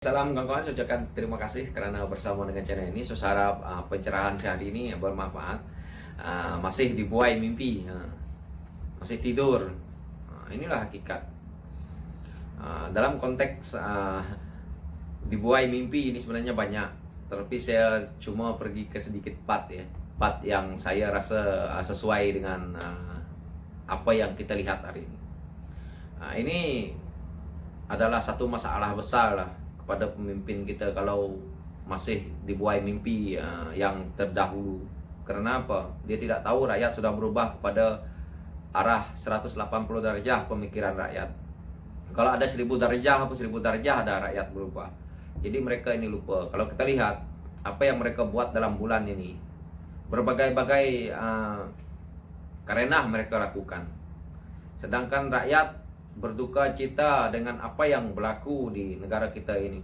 Salam kawan-kawan, saya ucapkan terima kasih karena bersama dengan channel ini. Saya harap pencerahan saya hari ini bermanfaat. Masih dibuai mimpi, masih tidur. Inilah hakikat. Dalam konteks dibuai mimpi ini sebenarnya banyak, tapi saya cuma pergi ke sedikit part ya, part yang saya rasa sesuai dengan apa yang kita lihat hari ini. Ini adalah satu masalah besar lah pada pemimpin kita kalau masih dibuai mimpi yang terdahulu. Karena apa? Dia tidak tahu rakyat sudah berubah kepada arah 180 derajat pemikiran rakyat. Kalau ada 1000 derajat, 1000 derajat ada rakyat berubah. Jadi mereka ini lupa. Kalau kita lihat apa yang mereka buat dalam bulan ini, berbagai-bagai karena mereka lakukan. Sedangkan rakyat berduka cita dengan apa yang berlaku di negara kita ini.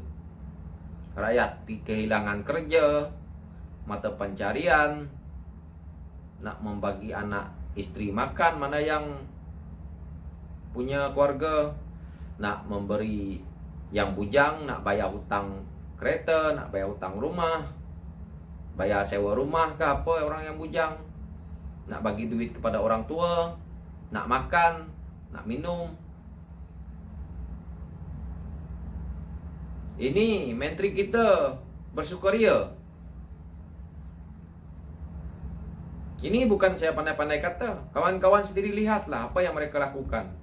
Rakyat kehilangan kerja, mata pencarian, nak membagi anak istri makan, mana yang punya keluarga, nak memberi yang bujang, nak bayar hutang kereta, nak bayar hutang rumah, bayar sewa rumah ke apa orang yang bujang, nak bagi duit kepada orang tua, nak makan, nak minum. Ini menteri kita bersukaria. Ini bukan saya pandai-pandai kata. Kawan-kawan sendiri lihatlah apa yang mereka lakukan.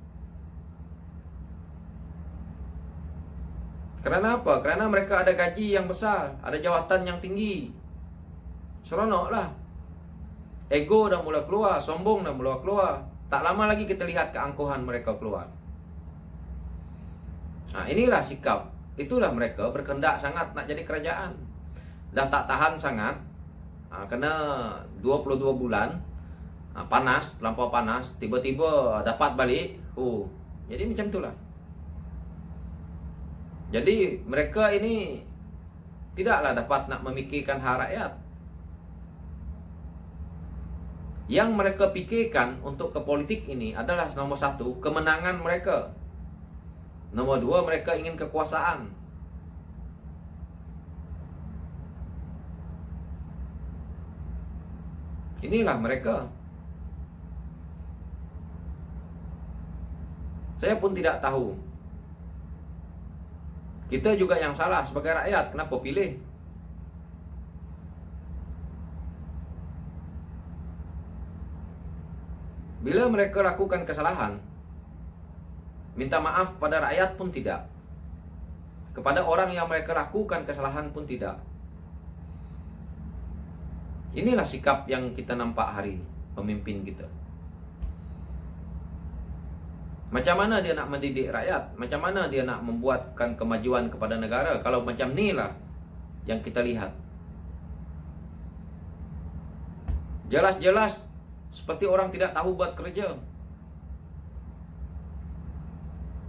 Karena apa? Karena mereka ada gaji yang besar, ada jawatan yang tinggi. Seronok lah. Ego dah mula keluar, sombong dah mula keluar. Tak lama lagi kita lihat keangkuhan mereka keluar. Inilah sikap. Itulah mereka berkehendak sangat nak jadi kerajaan. Dah tak tahan sangat, kena 22 bulan panas, terlampau panas, tiba-tiba dapat balik. Jadi macam itulah. Jadi mereka ini tidaklah dapat nak memikirkan hak rakyat. Yang mereka pikirkan untuk ke politik ini adalah nomor satu, kemenangan mereka. Nomor dua, mereka ingin kekuasaan. Inilah mereka. Saya pun tidak tahu. Kita juga yang salah sebagai rakyat. Kenapa pilih? Bila mereka lakukan kesalahan, minta maaf pada rakyat pun tidak. Kepada orang yang mereka lakukan kesalahan pun tidak. Inilah sikap yang kita nampak hari ini, pemimpin kita. Macam mana dia nak mendidik rakyat? Macam mana dia nak membuatkan kemajuan kepada negara? Kalau macam inilah yang kita lihat. Jelas-jelas seperti orang tidak tahu buat kerja.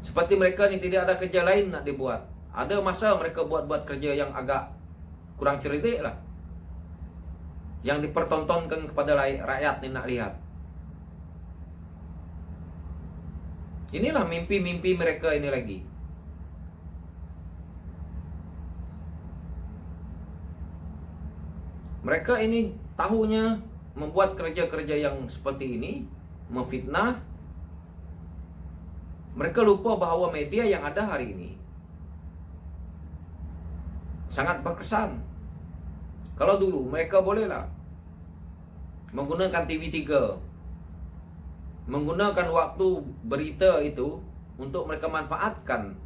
Seperti mereka ni tidak ada kerja lain nak dibuat. Ada masa mereka buat-buat kerja yang agak kurang cerdik lah, yang dipertontonkan kepada rakyat ni nak lihat. Inilah mimpi-mimpi mereka ini lagi. Mereka ini tahunya membuat kerja-kerja yang seperti ini, memfitnah. Mereka lupa bahawa media yang ada hari ini sangat berkesan. Kalau dulu mereka bolehlah menggunakan TV3, menggunakan waktu berita itu untuk mereka manfaatkan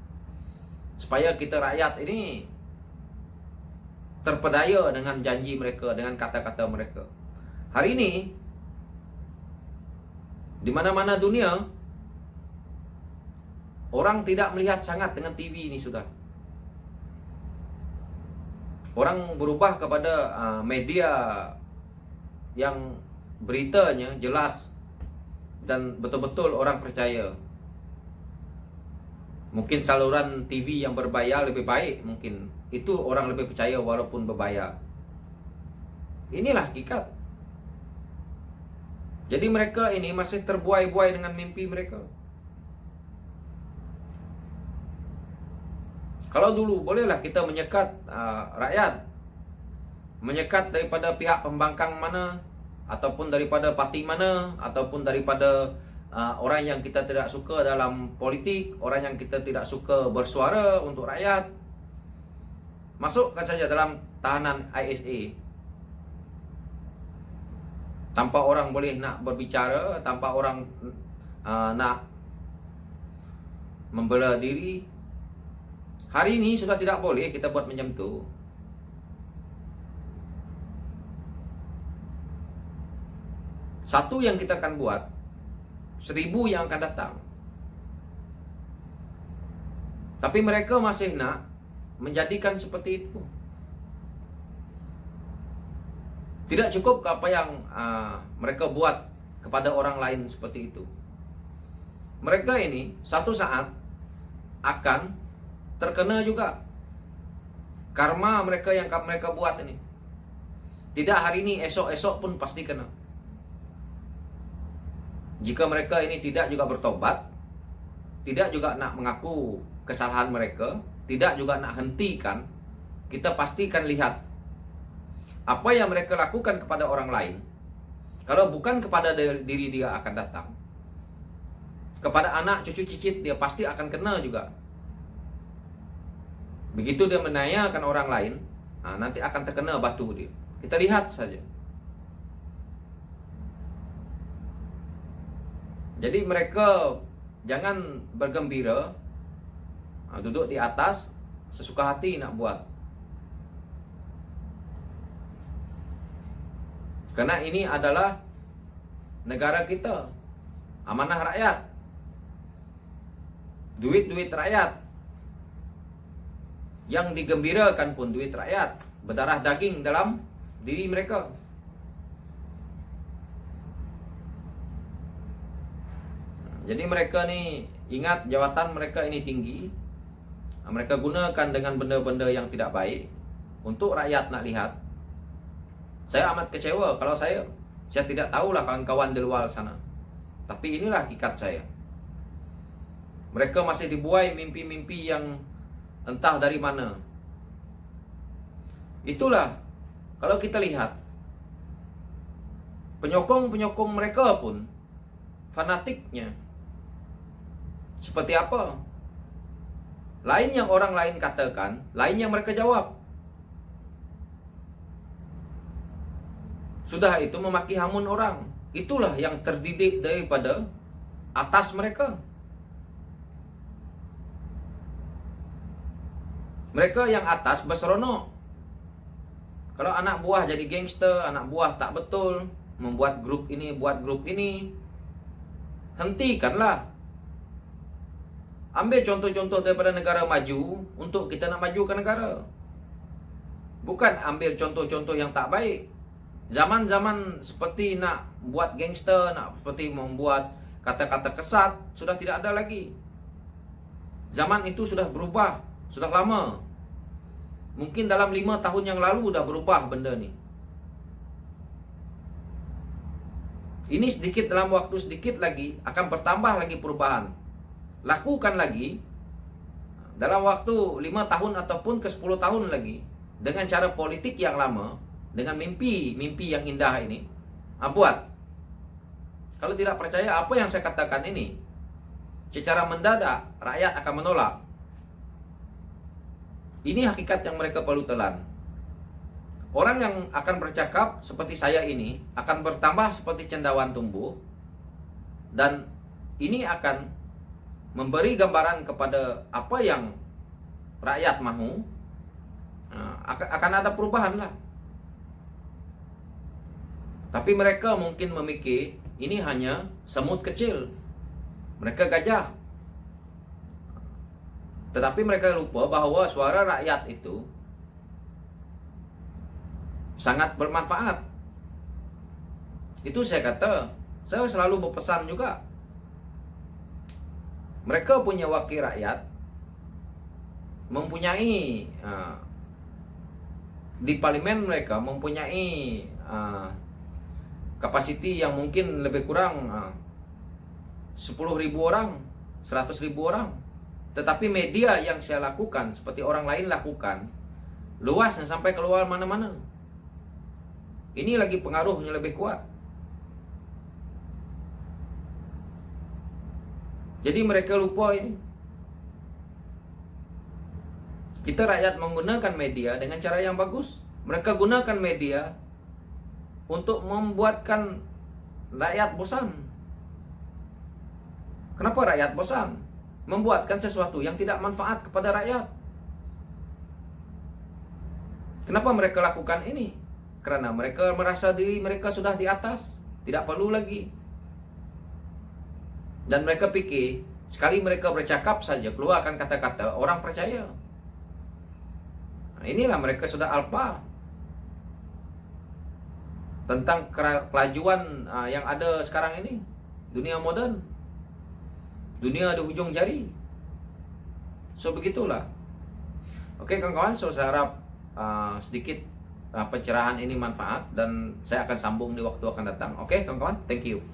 supaya kita rakyat ini terpedaya dengan janji mereka, dengan kata-kata mereka. Hari ini di mana-mana dunia orang tidak melihat sangat dengan TV ini sudah. Orang berubah kepada media yang beritanya jelas dan betul-betul orang percaya. Mungkin saluran TV yang berbayar lebih baik, mungkin itu orang lebih percaya walaupun berbayar. Inilah hakikat. Jadi mereka ini masih terbuai-buai dengan mimpi mereka. Kalau dulu bolehlah kita menyekat rakyat, menyekat daripada pihak pembangkang mana, ataupun daripada parti mana, ataupun daripada orang yang kita tidak suka dalam politik, orang yang kita tidak suka bersuara untuk rakyat. Masukkan saja dalam tahanan ISA. Tanpa orang boleh nak berbicara, tanpa orang nak membela diri. Hari ini sudah tidak boleh kita buat macam tu. Satu yang kita akan buat, 1000 yang akan datang. Tapi mereka masih nak menjadikan seperti itu. Tidak cukup ke apa yang mereka buat kepada orang lain seperti itu. Mereka ini satu saat akan terkena juga karma mereka yang mereka buat ini. Tidak hari ini, esok-esok pun pasti kena. Jika mereka ini tidak juga bertobat, tidak juga nak mengaku kesalahan mereka, tidak juga nak hentikan, kita pastikan lihat apa yang mereka lakukan kepada orang lain. Kalau bukan kepada diri dia akan datang, kepada anak, cucu, cicit dia pasti akan kena juga. Begitu dia menayakan orang lain, nanti akan terkena batu dia. Kita lihat saja. Jadi mereka jangan bergembira, duduk di atas, sesuka hati nak buat. Karena ini adalah negara kita, amanah rakyat, duit-duit rakyat. Yang digembirakan pun duit rakyat, berdarah daging dalam diri mereka. Jadi mereka ni ingat jawatan mereka ini tinggi, mereka gunakan dengan benda-benda yang tidak baik untuk rakyat nak lihat. Saya amat kecewa kalau saya tidak tahulah kawan-kawan di luar sana. Tapi inilah hakikat saya. Mereka masih dibuai mimpi-mimpi yang entah dari mana. Itulah kalau kita lihat penyokong-penyokong mereka pun fanatiknya seperti apa? Lain yang orang lain katakan, lain yang mereka jawab. Sudah itu memaki hamun orang. Itulah yang terdidik daripada atas mereka. Mereka yang atas berseronok. Kalau anak buah jadi gangster, anak buah tak betul, membuat grup ini, buat grup ini, hentikanlah. Ambil contoh-contoh daripada negara maju untuk kita nak majukan negara. Bukan ambil contoh-contoh yang tak baik. Zaman-zaman seperti nak buat gangster, nak seperti membuat kata-kata kesat, sudah tidak ada lagi. Zaman itu sudah berubah, sudah lama. Mungkin dalam 5 tahun yang lalu sudah berubah benda ni. Ini sedikit dalam waktu sedikit lagi akan bertambah lagi perubahan. Lakukan lagi dalam waktu 5 tahun ataupun ke 10 tahun lagi dengan cara politik yang lama, dengan mimpi yang indah ini, buat. Kalau tidak percaya apa yang saya katakan ini, secara mendadak rakyat akan menolak. Ini hakikat yang mereka perlu telan. Orang yang akan bercakap seperti saya ini akan bertambah seperti cendawan tumbuh, dan ini akan memberi gambaran kepada apa yang rakyat mahu. Akan ada perubahan lah. Tapi mereka mungkin memikir ini hanya semut kecil, mereka gajah. Tetapi mereka lupa bahawa suara rakyat itu sangat bermanfaat. Itu saya kata, saya selalu berpesan juga. Mereka punya wakil rakyat, mempunyai di parlimen mereka mempunyai kapasiti yang mungkin lebih kurang 10.000 orang, 100.000 orang. Tetapi media yang saya lakukan, seperti orang lain lakukan, luas dan sampai keluar mana-mana. Ini lagi pengaruhnya lebih kuat. Jadi mereka lupa ini. Kita rakyat menggunakan media dengan cara yang bagus. Mereka gunakan media untuk membuatkan rakyat bosan. Kenapa rakyat bosan? Membuatkan sesuatu yang tidak manfaat kepada rakyat. Kenapa mereka lakukan ini? Karena mereka merasa diri mereka sudah di atas, tidak perlu lagi. Dan mereka pikir, sekali mereka bercakap saja, keluarkan kata-kata, orang percaya. Nah, inilah mereka sudah alpa tentang kelajuan yang ada sekarang ini. Dunia modern, dunia di ujung jari. So begitulah. Oke kawan-kawan, so saya harap sedikit pencerahan ini manfaat, dan saya akan sambung di waktu akan datang. Oke kawan-kawan, thank you.